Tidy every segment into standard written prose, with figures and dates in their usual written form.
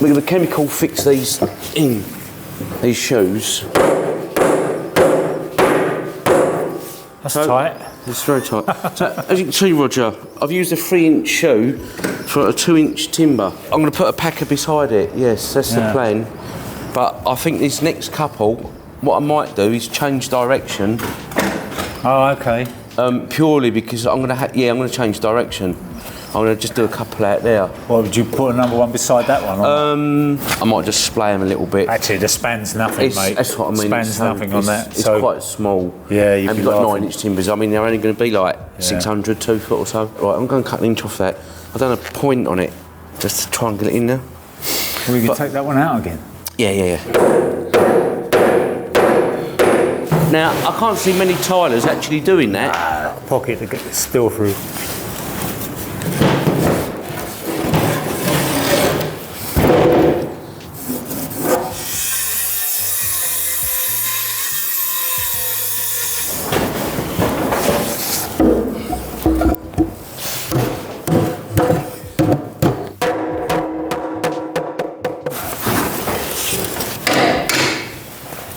we're going to chemical fix these in these shoes. That's tight. It's very tight. So, as you can see, Roger, I've used a 3-inch shoe for a 2-inch timber. I'm going to put a packer beside it. Yes, that's the plan. But I think this next couple, what I might do is change direction. Oh, okay. Purely because I'm going to change direction. I'm going to just do a couple out there. Well, would you put another one beside that one? I might just splay them a little bit. Actually, the span's nothing, mate. That's what I mean. Span's nothing on that. It's quite small. Yeah, and we've got 9-inch timbers. I mean, they're only going to be like 600, 2 foot or so. Right, I'm going to cut an inch off that. I've done a point on it just to try and get it in there. Well, we can take that one out again. Yeah. Now, I can't see many tilers actually doing that. Pocket to get the steel through.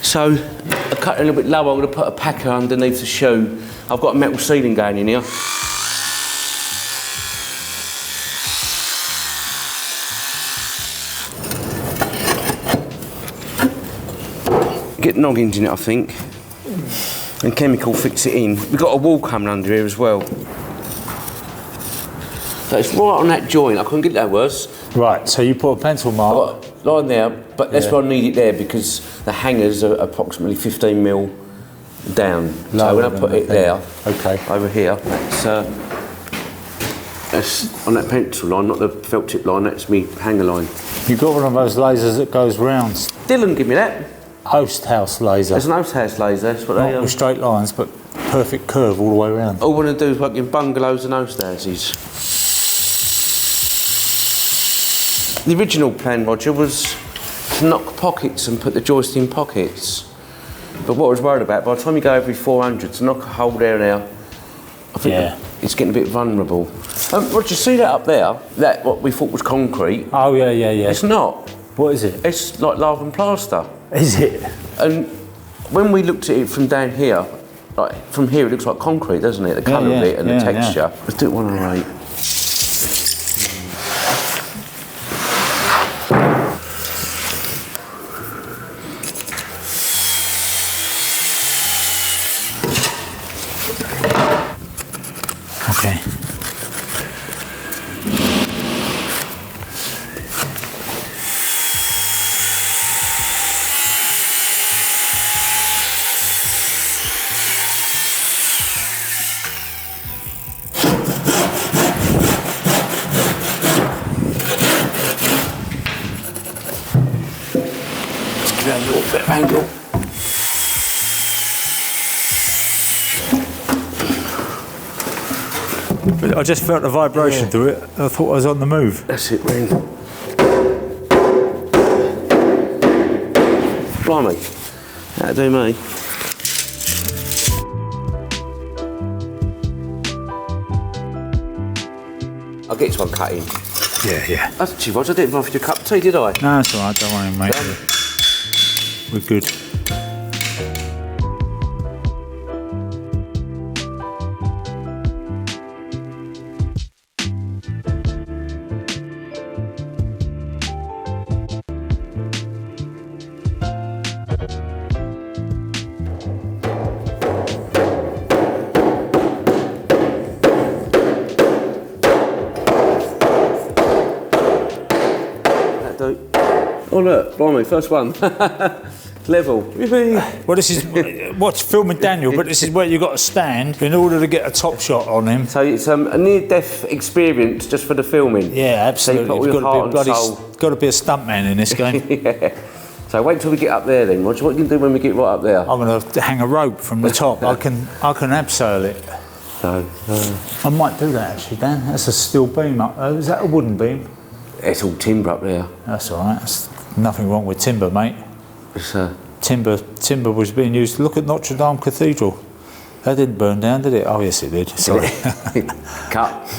So, I cut it a little bit lower. I'm going to put a packer underneath the shoe. I've got a metal ceiling going in here. Get noggins in it, I think, and chemical fix it in. We've got a wall coming under here as well. So it's right on that joint. I couldn't get that worse. Right, so you put a pencil mark. I've got a line there, but that's why I need it there because the hangers are approximately 15 mil down. So when I put it there, over here, that's on that pencil line, not the felt tip line. That's me hanger line. You've got one of those lasers that goes round. Dylan, give me that. Oast house laser. It's an oast house laser. That's what Not with straight lines, but perfect curve all the way around. All I want to do is work in bungalows and oast houses. The original plan, Roger, was to knock pockets and put the joist in pockets. But what I was worried about, by the time you go every 400, to knock a hole there and there, I think it's getting a bit vulnerable. Roger, see that up there? That what we thought was concrete? Oh, yeah. It's not. What is it? It's like lava and plaster. Is it? And when we looked at it from down here, like from here it looks like concrete, doesn't it? The colour of it and the texture. Let's do it 108. Okay. Let's give it a little bit of angle. I just felt the vibration through it. I thought I was on the move. That's it, Ring. Blimey, that'll do me. I'll get this one cut in. Yeah. That's actually, Roger, I didn't offer you a cup of tea, did I? No, it's alright, don't worry, mate. We're good. Oh look, blimey, first one. Level. Well, this is what's filming Daniel, but this is where you've got to stand in order to get a top shot on him. So it's a near-death experience just for the filming. Yeah, absolutely. So you've got to be a stuntman in this game. Yeah. So wait till we get up there then, Roger. What can you do when we get right up there? I'm going to hang a rope from the top. I can abseil it. So I might do that actually, Dan. That's a steel beam up. Is that a wooden beam? It's all timber up there. That's all right. There's nothing wrong with timber, mate. It's, timber was being used. Look at Notre Dame Cathedral. That didn't burn down, did it? Oh yes, it did. Sorry. Cut.